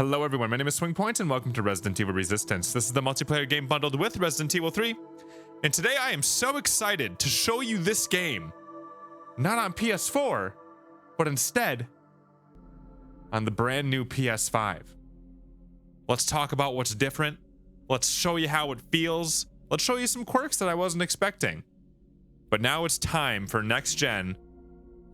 Hello everyone, my name is SwingPoynt and welcome to Resident Evil Resistance. This is the multiplayer game bundled with Resident Evil 3. And today I am so excited to show you this game. Not on PS4, but instead on the brand new PS5. Let's talk about what's different. Let's show you how it feels. Let's show you some quirks that I wasn't expecting. But now it's time for next gen.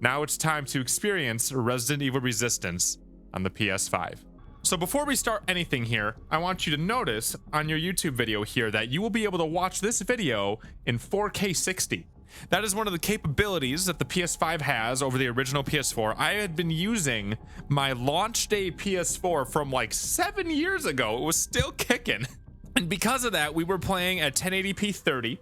Now it's time to experience Resident Evil Resistance on the PS5. So before we start anything here, I want you to notice on your YouTube video here that you will be able to watch this video in 4K 60. That is one of the capabilities that the PS5 has over the original PS4. I had been using my launch day PS4 from like 7 years ago. It was still kicking. And because of that, we were playing at 1080p 30.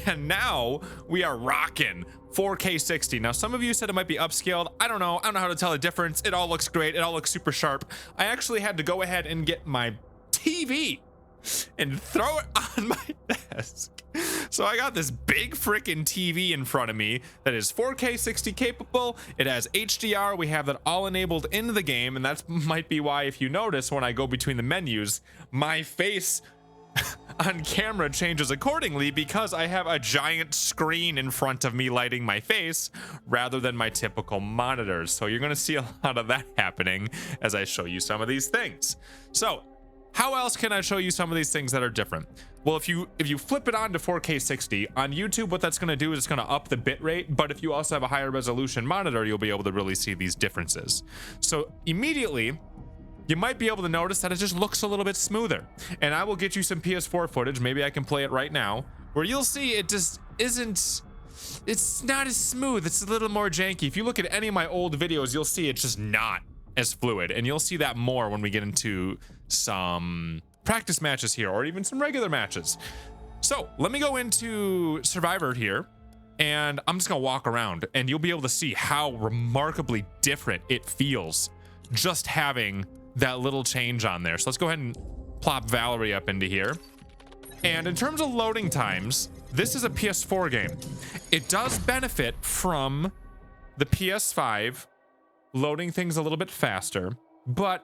And now we are rocking 4K 60. Now, some of you said it might be upscaled. I don't know how to tell the difference. It all looks great. It all looks super sharp. I actually had to go ahead and get my TV and throw it on my desk. So I got this big freaking TV in front of me that is 4K 60 capable. It has HDR. We have that all enabled in the game. And that might be why, if you notice, when I go between the menus, my face on camera changes accordingly, because I have a giant screen in front of me lighting my face rather than my typical monitors. So you're going to see a lot of that happening as I show you some of these things. So how else can I show you some of these things that are different? Well, if you flip it on to 4K 60 on YouTube, what that's going to do is it's going to up the bit rate. But if you also have a higher resolution monitor, you'll be able to really see these differences. So immediately you might be able to notice that it just looks a little bit smoother. And I will get you some PS4 footage. Maybe I can play it right now, where you'll see it just isn't, it's not as smooth. It's a little more janky. If you look at any of my old videos, you'll see it's just not as fluid. And you'll see that more when we get into some practice matches here, or even some regular matches. So let me go into Survivor here, and I'm just gonna walk around and you'll be able to see how remarkably different it feels just having that little change on there. So let's go ahead and plop Valerie up into here. And in terms of loading times, this is a PS4 game. It does benefit from the PS5 loading things a little bit faster, but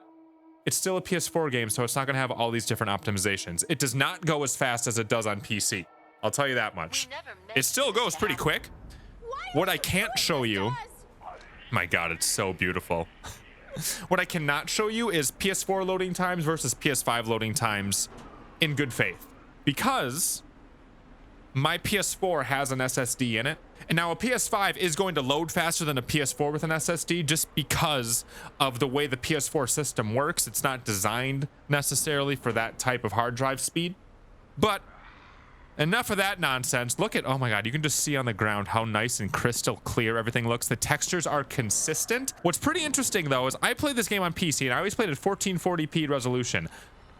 it's still a PS4 game, so it's not going to have all these different optimizations. It does not go as fast as it does on PC. I'll tell you that much. It still goes pretty quick. What I can't show you, my God, it's so beautiful. What I cannot show you is PS4 loading times versus PS5 loading times in good faith, because my PS4 has an SSD in it. And now a PS5 is going to load faster than a PS4 with an SSD just because of the way the PS4 system works. It's not designed necessarily for that type of hard drive speed. But enough of that nonsense. Look at, oh my God, you can just see on the ground how nice and crystal clear everything looks. The textures are consistent. What's pretty interesting though is I played this game on PC and I always played at 1440p resolution,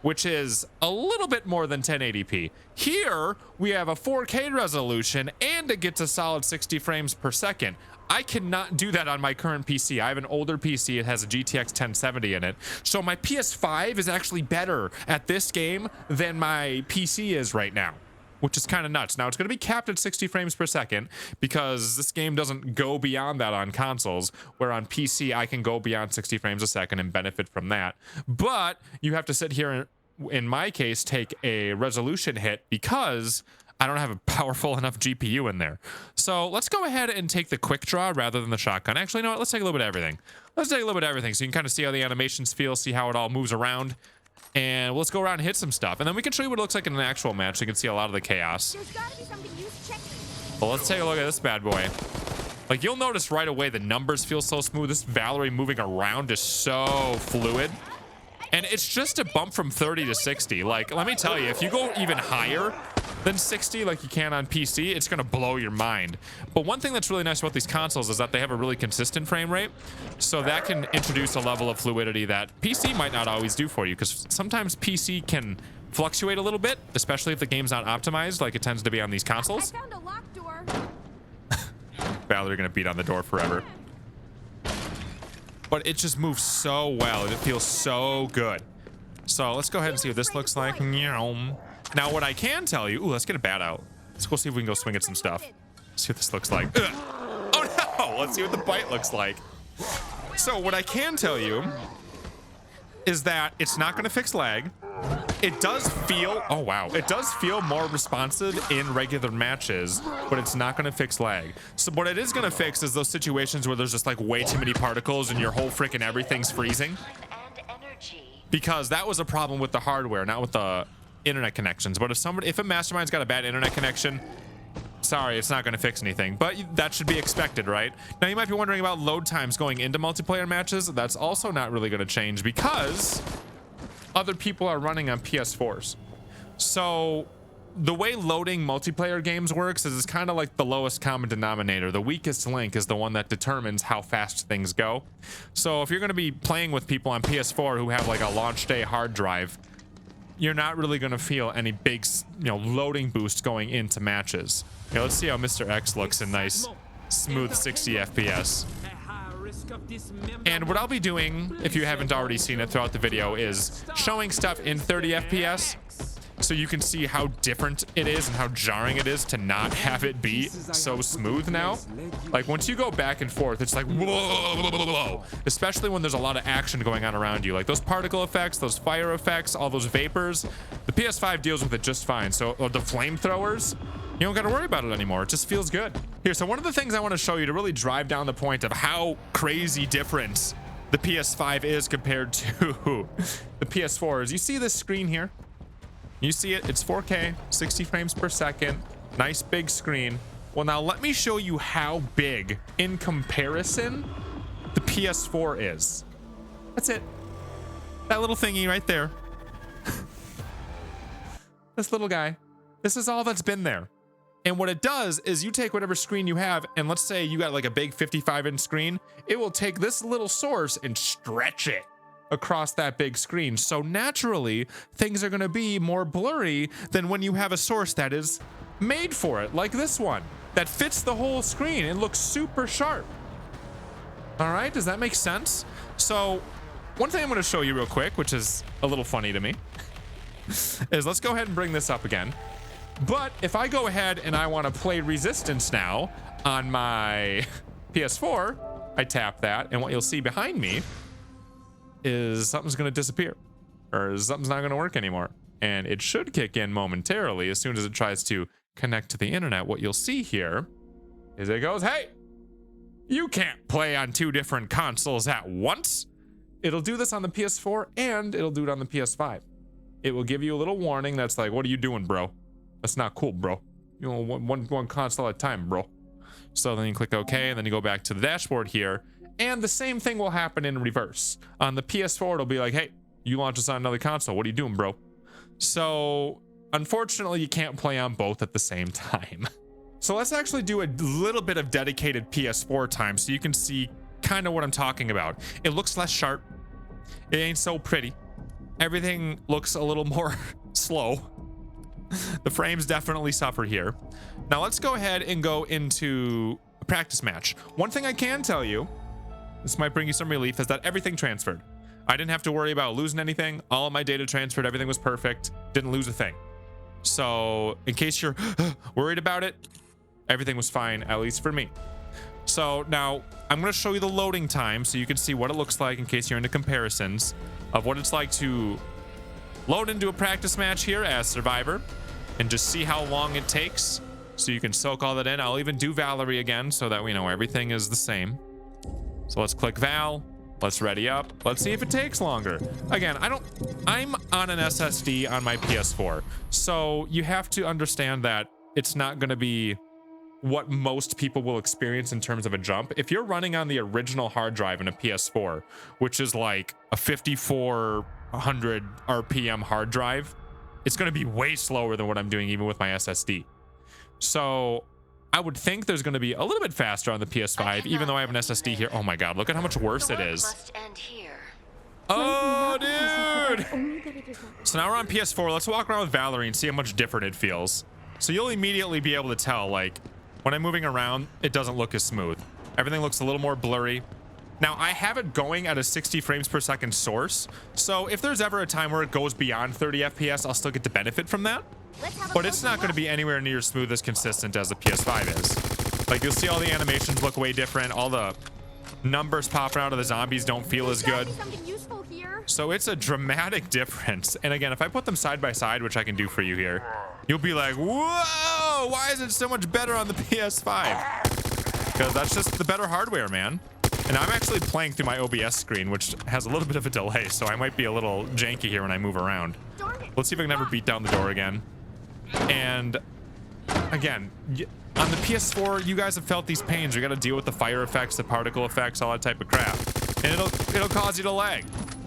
which is a little bit more than 1080p. Here we have a 4K resolution and it gets a solid 60 frames per second. I cannot do that on my current PC. I have an older PC. It has a GTX 1070 in it. So my PS5 is actually better at this game than my PC is right now, which is kind of nuts. Now it's going to be capped at 60 frames per second because this game doesn't go beyond that on consoles, where on PC I can go beyond 60 frames a second and benefit from that. But you have to sit here, in my case, take a resolution hit because I don't have a powerful enough GPU in there. So let's go ahead and take the quick draw rather than the shotgun. Actually, you know what? Let's take a little bit of everything. Let's take a little bit of everything so you can kind of see how the animations feel, see how it all moves around. And let's go around and hit some stuff, and then we can show you what it looks like in an actual match so you can see a lot of the chaos. There's gotta be something Well, let's take a look at this bad boy. Like, you'll notice right away the numbers feel so smooth. This Valerie moving around is so fluid, and it's just a bump from 30 to 60. Like, let me tell you, if you go even higher than 60 like you can on PC, it's gonna blow your mind. But one thing that's really nice about these consoles is that they have a really consistent frame rate, so that can introduce a level of fluidity that PC might not always do for you, because sometimes PC can fluctuate a little bit, especially if the game's not optimized like it tends to be on these consoles. I found a locked door. Valerie gonna beat on the door forever. But it just moves so well and it feels so good. So let's go ahead and see what this looks like. Now, what I can tell you, ooh, let's get a bat out. Let's go see if we can go swing at some stuff. See what this looks like. Ugh. Oh no, let's see what the bite looks like. So what I can tell you is that it's not going to fix lag. It does feel, oh wow, it does feel more responsive in regular matches, but it's not going to fix lag. So what it is going to fix is those situations where there's just like way too many particles and your whole freaking everything's freezing. Because that was a problem with the hardware, not with the internet connections. But if a mastermind's got a bad internet connection, sorry, it's not going to fix anything, but that should be expected, right? Now you might be wondering about load times going into multiplayer matches. That's also not really going to change because other people are running on PS4s. So the way loading multiplayer games works is it's kind of like the lowest common denominator. The weakest link is the one that determines how fast things go. So if you're going to be playing with people on PS4 who have like a launch day hard drive, you're not really going to feel any big, loading boost going into matches. Okay, let's see how Mr. X looks in nice, smooth 60 FPS. And what I'll be doing, if you haven't already seen it throughout the video, is showing stuff in 30 FPS so you can see how different it is and how jarring it is to not have it be so smooth now. Like once you go back and forth, it's like whoa, especially when there's a lot of action going on around you, like those particle effects, those fire effects, all those vapors. The PS5 deals with it just fine. So the flamethrowers, you don't got to worry about it anymore. It just feels good. Here, so one of the things I want to show you to really drive down the point of how crazy different the PS5 is compared to the PS4 is you see this screen here. You see it, it's 4K, 60 frames per second, nice big screen. Well, now let me show you how big in comparison the PS4 is. That's it. That little thingy right there. This little guy. This is all that's been there. And what it does is you take whatever screen you have, and let's say you got like a big 55-inch screen, it will take this little source and stretch it across that big screen. So naturally, things are going to be more blurry than when you have a source that is made for it, like this one, that fits the whole screen and looks super sharp. All right, does that make sense? So one thing I'm going to show you real quick, which is a little funny to me, is let's go ahead and bring this up again. But if I go ahead and I want to play Resistance now on my PS4, I tap that, and what you'll see behind me is something's going to disappear, or something's not going to work anymore. And it should kick in momentarily as soon as it tries to connect to the internet. What you'll see here is it goes, hey, you can't play on two different consoles at once. It'll do this on the PS4 and it'll do it on the PS5. It will give you a little warning that's like, what are you doing, bro? That's not cool, bro. You know, one console at a time, bro. So then you click OK, and then you go back to the dashboard here. And the same thing will happen in reverse. On the PS4, it'll be like, hey, you launched this on another console. What are you doing, bro? So unfortunately, you can't play on both at the same time. So let's actually do a little bit of dedicated PS4 time so you can see kind of what I'm talking about. It looks less sharp. It ain't so pretty. Everything looks a little more slow. The frames definitely suffer here. Now let's go ahead and go into a practice match. One thing I can tell you, this might bring you some relief, is that everything transferred. I didn't have to worry about losing anything. All of my data transferred. Everything was perfect. Didn't lose a thing. So in case you're worried about it, everything was fine, at least for me. So now I'm going to show you the loading time so you can see what it looks like in case you're into comparisons of what it's like to load into a practice match here as Survivor and just see how long it takes so you can soak all that in. I'll even do Valerie again so that we know everything is the same. So let's click Val. Let's ready up. Let's see if it takes longer. Again, I'm on an SSD on my PS4. So you have to understand that it's not going to be what most people will experience in terms of a jump. If you're running on the original hard drive in a PS4, which is like a 5400 RPM hard drive, it's going to be way slower than what I'm doing even with my SSD. So I would think there's going to be a little bit faster on the PS5, even though I have an SSD here. Oh my God, look at how much worse it is. Oh, dude. So now we're on PS4. Let's walk around with Valerie and see how much different it feels. So you'll immediately be able to tell, like, when I'm moving around, it doesn't look as smooth. Everything looks a little more blurry. Now, I have it going at a 60 frames per second source. So if there's ever a time where it goes beyond 30 FPS, I'll still get the benefit from that. But it's not going to be anywhere near as smooth as consistent as the PS5 is. Like, you'll see all the animations look way different. All the numbers popping out of the zombies don't feel as good. So it's a dramatic difference. And again, if I put them side by side, which I can do for you here, you'll be like, whoa, why is it so much better on the PS5? Because that's just the better hardware, man. And I'm actually playing through my OBS screen, which has a little bit of a delay, so I might be a little janky here when I move around. Let's see if I can ever beat down the door again. And again, on the PS4, you guys have felt these pains. You got to deal with the fire effects, the particle effects, all that type of crap. And it'll cause you to lag.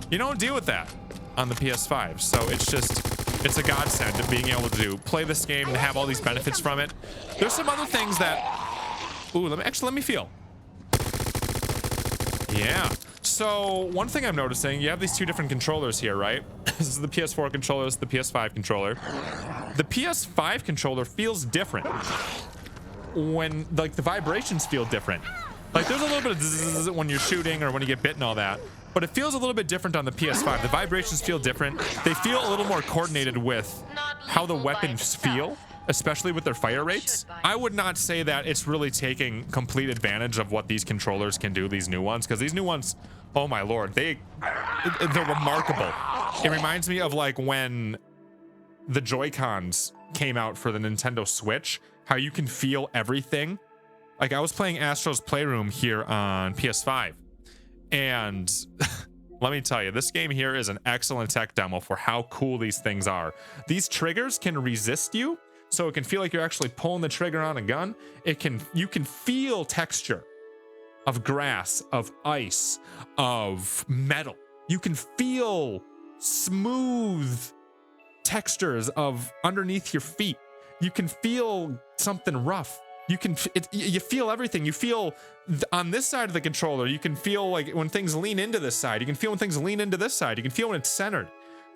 You don't deal with that on the PS5. So it's a godsend of being able to play this game and have all these benefits from it. There's some other things that, ooh, let me feel. Yeah. So one thing I'm noticing, you have these two different controllers here, right? This is the PS4 controller, this is the PS5 controller. The PS5 controller feels different when, like, the vibrations feel different. Like, there's a little bit of zzz when you're shooting or when you get bit and all that, but it feels a little bit different on the PS5. The vibrations feel different. They feel a little more coordinated with how the weapons feel, especially with their fire rates. I would not say that it's really taking complete advantage of what these controllers can do, these new ones, because these new ones, oh my lord, they're remarkable. It reminds me of like when the Joy-Cons came out for the Nintendo Switch, how you can feel everything. Like, I was playing Astro's Playroom here on PS5, and let me tell you, this game here is an excellent tech demo for how cool these things are. These triggers can resist you, so it can feel like you're actually pulling the trigger on a gun. You can feel texture of grass, of ice, of metal. You can feel smooth textures of underneath your feet. You can feel something rough. You feel everything. You feel on this side of the controller, you can feel like when things lean into this side. You can feel when things lean into this side. You can feel when it's centered.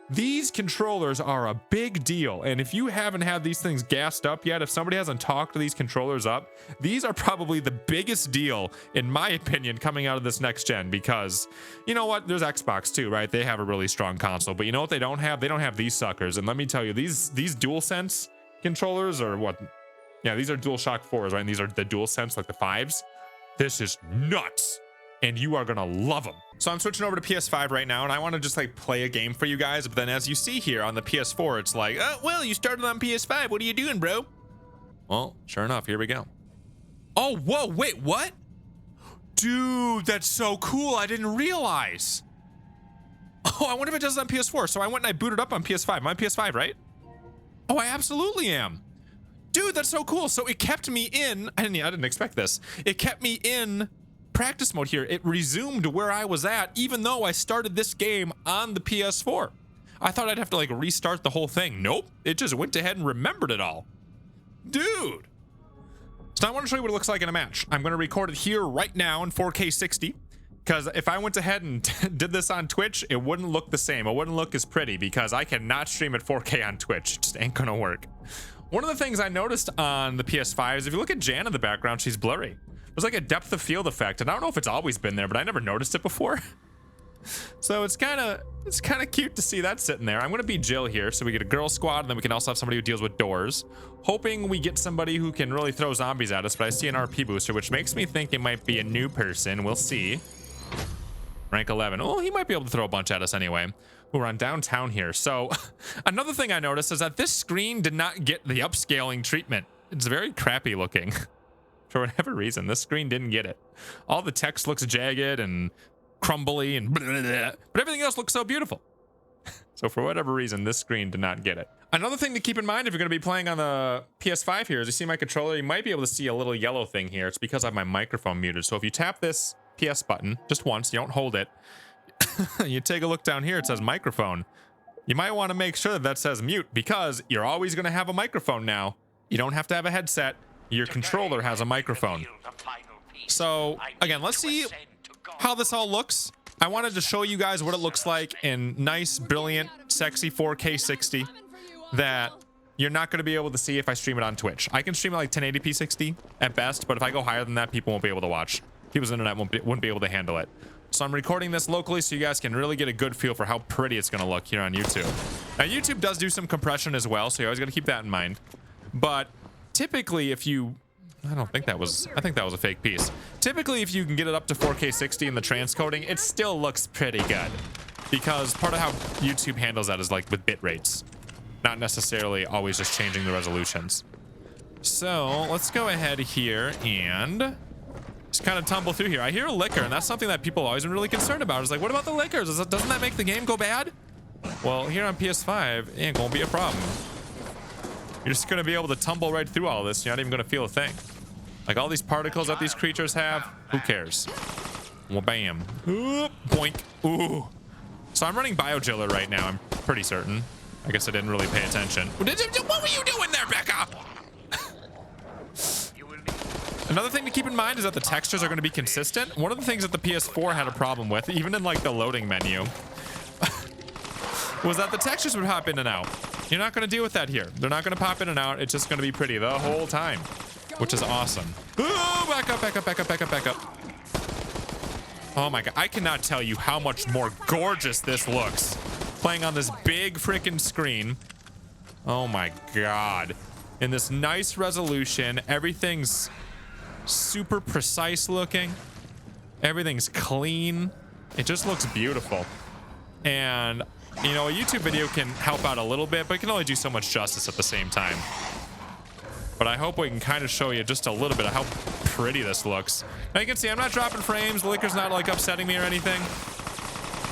These controllers are a big deal, and if you haven't had these things gassed up yet, if somebody hasn't talked these controllers up, these are probably the biggest deal, in my opinion, coming out of this next gen, because you know what? There's Xbox too, right? They have a really strong console, but you know what they don't have? They don't have these suckers, and let me tell you, these DualSense controllers are what? Yeah, these are DualShock 4s, right? And these are the DualSense, like the 5s. This is nuts, and you are gonna love them. So I'm switching over to PS5 right now, and I want to just like play a game for you guys. But then, as you see here on the PS4, it's like, oh, well, you started on PS5. What are you doing, bro? Well, sure enough, here we go. Oh, whoa, wait, what? Dude, that's so cool. I didn't realize. Oh, I wonder if it does it on PS4. So I went and I booted up on PS5. I'm on PS5, right? Oh, I absolutely am. Dude, that's so cool. So it kept me in. I didn't expect this. It kept me in practice mode here. It resumed where I was at, even though I started this game on the PS4. I thought I'd have to like restart the whole thing. Nope. It just went ahead and remembered it all. Dude. So I want to show you what it looks like in a match. I'm going to record it here right now in 4K 60. Because if I went ahead and did this on Twitch, it wouldn't look the same. It wouldn't look as pretty because I cannot stream at 4K on Twitch. It just ain't gonna work. One of the things I noticed on the PS5 is if you look at Jan in the background, she's blurry. There's like a depth of field effect, and I don't know if it's always been there, but I never noticed it before. So it's kind of cute to see that sitting there. I'm gonna be Jill here, so we get a girl squad, and then we can also have somebody who deals with doors. Hoping we get somebody who can really throw zombies at us, but I see an RP booster, which makes me think it might be a new person. We'll see. Rank 11. Oh, he might be able to throw a bunch at us anyway. We're on downtown here. So another thing I noticed is that this screen did not get the upscaling treatment. It's very crappy looking. For whatever reason, this screen didn't get it. All the text looks jagged and crumbly and blah, blah, blah, but everything else looks so beautiful. So for whatever reason, this screen did not get it. Another thing to keep in mind if you're going to be playing on the PS5 here is you see my controller, you might be able to see a little yellow thing here. It's because I have my microphone muted. So if you tap this PS button just once, you don't hold it, you take a look down here, it says microphone. You might want to make sure that that says mute because you're always going to have a microphone now. You don't have to have a headset. Your controller has a microphone. So again, let's see how this all looks. I wanted to show you guys what it looks like in nice, brilliant, sexy 4K 60 that you're not going to be able to see if I stream it on Twitch. I can stream it like 1080p 60 at best, but if I go higher than that, people won't be able to watch. People's internet wouldn't be able to handle it. So I'm recording this locally so you guys can really get a good feel for how pretty it's going to look here on YouTube. Now, YouTube does do some compression as well, so you always got to keep that in mind. But typically, if you... I think that was a fake piece. Typically, if you can get it up to 4K 60 in the transcoding, it still looks pretty good. because part of how YouTube handles that is like with bit rates, not necessarily always just changing the resolutions. So let's go ahead here and just kind of tumble through here. I hear a licker, and that's something that people have always been really concerned about. It's like, what about the lickers? Doesn't that make the game go bad? Well, here on PS5, it ain't gonna be a problem. You're just gonna be able to tumble right through all this. You're not even gonna feel a thing. Like all these particles that these creatures have, who cares? Well, bam. Ooh, boink. Ooh. So I'm running BioJiller right now, I'm pretty certain. I guess I didn't really pay attention. What were you doing there, Becca? Another thing to keep in mind is that the textures are going to be consistent. One of the things that the PS4 had a problem with, even in like the loading menu, was that the textures would pop in and out. You're not going to deal with that here. They're not going to pop in and out. It's just going to be pretty the whole time, which is awesome. Ooh, back up, back up, back up, back up, back up. Oh my God, I cannot tell you how much more gorgeous this looks playing on this big freaking screen. Oh my God. In this nice resolution, everything's super precise looking. Everything's clean. It just looks beautiful. And, you know, a YouTube video can help out a little bit, but it can only do so much justice at the same time. But I hope we can kind of show you just a little bit of how pretty this looks. Now you can see I'm not dropping frames. The licker's not like upsetting me or anything.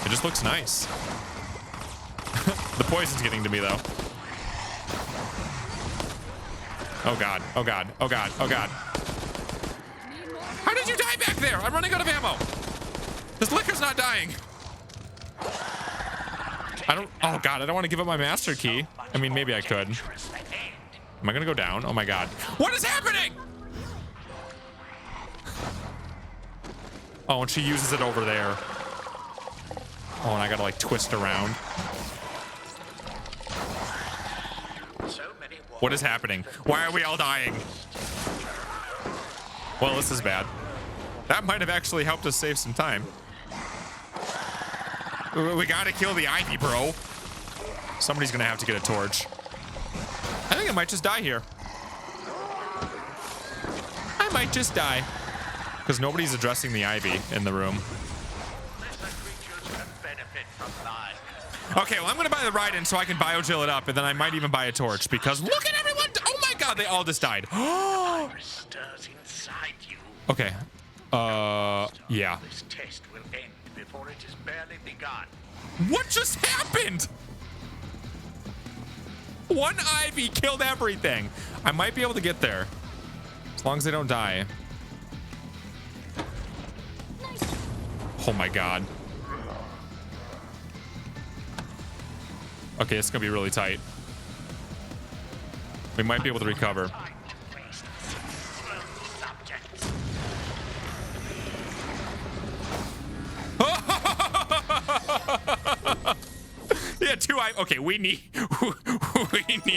It just looks nice. The poison's getting to me though. Oh God, oh God, oh God, oh God. How did you die back there? I'm running out of ammo. This licker's not dying. Oh God, I don't want to give up my master key. I mean, maybe I could. Am I gonna go down? Oh my God. What is happening? Oh, and she uses it over there. Oh, and I gotta like twist around. What is happening? Why are we all dying? Well, this is bad. That might have actually helped us save some time. We gotta kill the Ivy, bro. Somebody's gonna have to get a torch. I think I might just die here. I might just die. Because nobody's addressing the Ivy in the room. Okay, well, I'm going to buy the ride-in so I can BioJill it up, and then I might even buy a torch, because look at everyone! Oh my God, they all just died. Okay. Yeah. This test will end before it is barely begun. What just happened? One Ivy killed everything. I might be able to get there. As long as they don't die. Oh my God. Okay, it's gonna be really tight. We might be able to recover. Yeah, okay, we need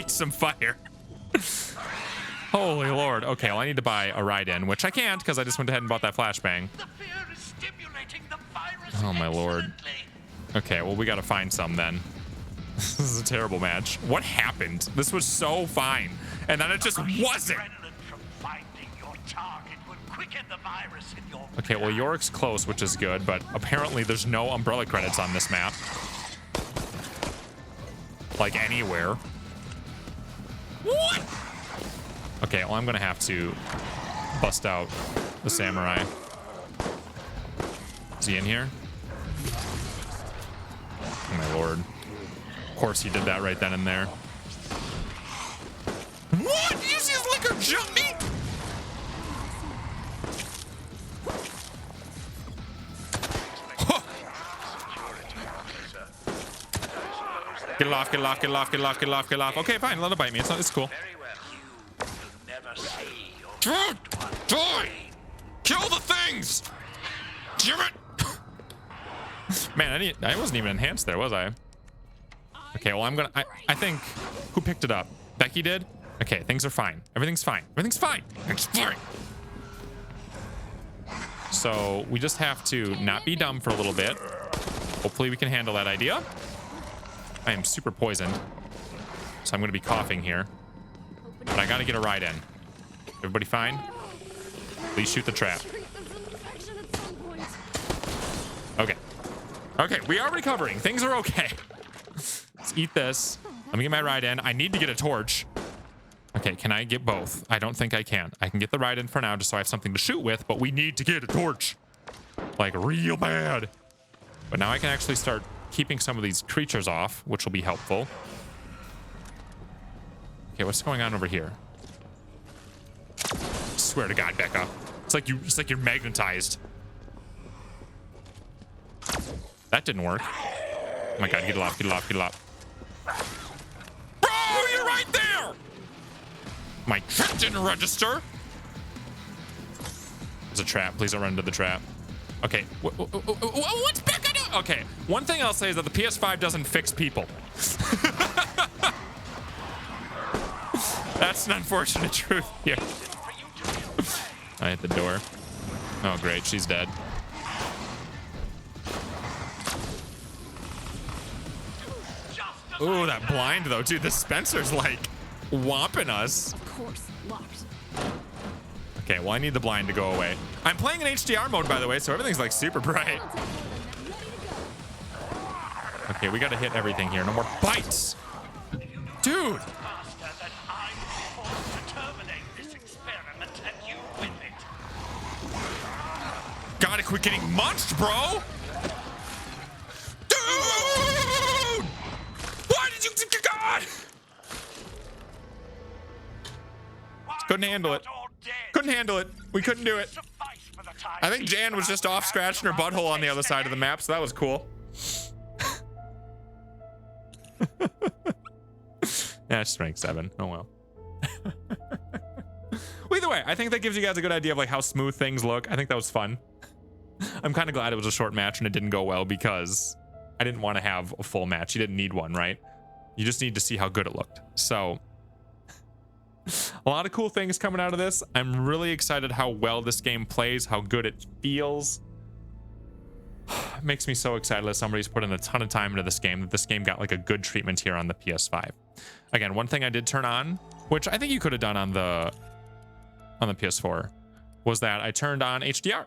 some fire. Holy Lord. Okay, well, I need to buy a ride-in, which I can't because I just went ahead and bought that flashbang. Oh my Lord. Okay, well, we gotta find some then. This is a terrible match. What happened? This was so fine, and then it just wasn't. Okay, well, Yorick's close, which is good, but apparently there's no umbrella credits on this map. Like anywhere. What? Okay, well, I'm gonna have to bust out the samurai. Is he in here? Oh my Lord. Of course he did that right then and there. What? Did you see his liquor jump me? Huh. Get it off, get it off, get it off, get it off, get it off, get it off. Okay, fine, let it bite me. It's cool. Die! Kill the things! Damn it! Man, I wasn't even enhanced there, was I? Okay, well, I think, who picked it up? Becky did? Okay, things are fine. Everything's fine. Everything's fine. Everything's fine. So we just have to not be dumb for a little bit. Hopefully we can handle that idea. I am super poisoned, so I'm going to be coughing here. But I got to get a ride in. Everybody fine? Please shoot the trap. Okay. Okay, we are recovering. Things are okay. Let's eat this. Let me get my ride in. I need to get a torch. Okay, can I get both? I don't think I can. I can get the ride in for now just so I have something to shoot with, but we need to get a torch. Like, real bad. But now I can actually start keeping some of these creatures off, which will be helpful. Okay, what's going on over here? Swear to God, Becca. It's like you're magnetized. That didn't work. Oh my God, get it off, get it off, get it off. Bro, you're right there! My trip didn't register. There's a trap. Please don't run into the trap. Okay. What's Becca doing? Okay. One thing I'll say is that the PS5 doesn't fix people. That's an unfortunate truth here. I hit the door. Oh, great. She's dead. Ooh, that blind, though. Dude, the Spencer's, like, whomping us. Of course, locked. Okay, well, I need the blind to go away. I'm playing in HDR mode, by the way, so everything's, like, super bright. Okay, we gotta hit everything here. No more bites. Dude. Gotta quit getting munched, bro. Dude! Why did you... God! Couldn't handle it. Couldn't handle it. We couldn't do it. I think Jan was just off scratching her butthole on the other side of the map, so that was cool. Yeah, it's rank 7. Oh well. Well, either way, I think that gives you guys a good idea of like how smooth things look. I think that was fun. I'm kind of glad it was a short match and it didn't go well because I didn't want to have a full match. You didn't need one, right? You just need to see how good it looked. So a lot of cool things coming out of this. I'm really excited how well this game plays, how good it feels. It makes me so excited that somebody's put in a ton of time into this game, that this game got like a good treatment here on the PS5. Again, one thing I did turn on, which I think you could have done on the PS4, was that I turned on HDR.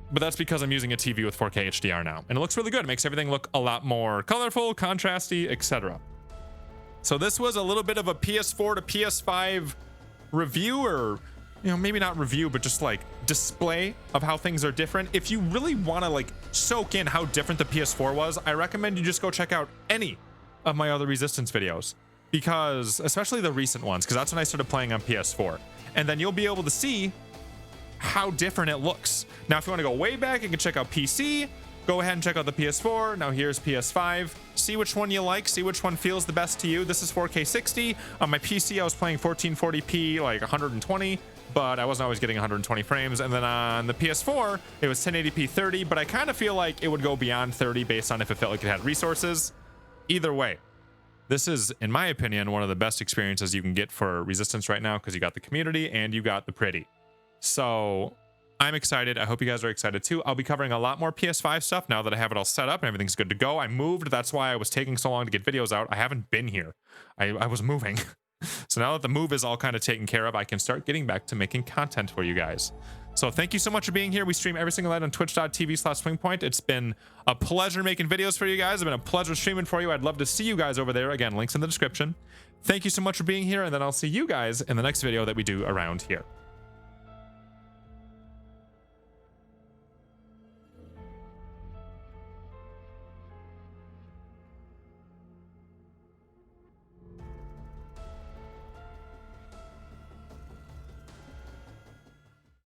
But that's because I'm using a TV with 4K HDR now, and it looks really good. It makes everything look a lot more colorful, contrasty, etc. So this was a little bit of a PS4 to PS5 review, or maybe not review, but just like display of how things are different. If you really want to like soak in how different the PS4 was, I recommend you just go check out any of my other Resistance videos, because especially the recent ones, because that's when I started playing on PS4, and then you'll be able to see how different it looks. Now, if you want to go way back, you can check out PC. Go ahead and check out the PS4. Now here's PS5. See which one you like. See which one feels the best to you. This is 4K 60. On my PC, I was playing 1440p, like 120, but I wasn't always getting 120 frames. And then on the PS4, it was 1080p 30, but I kind of feel like it would go beyond 30 based on if it felt like it had resources. Either way, this is, in my opinion, one of the best experiences you can get for Resistance right now, because you got the community and you got the pretty. So I'm excited. I hope you guys are excited too. I'll be covering a lot more PS5 stuff now that I have it all set up and everything's good to go. I moved. That's why I was taking so long to get videos out. I haven't been here. I was moving. So now that the move is all kind of taken care of, I can start getting back to making content for you guys. So thank you so much for being here. We stream every single night on twitch.tv/SwingPoynt. It's been a pleasure making videos for you guys. It's been a pleasure streaming for you. I'd love to see you guys over there. Again, links in the description. Thank you so much for being here, and then I'll see you guys in the next video that we do around here.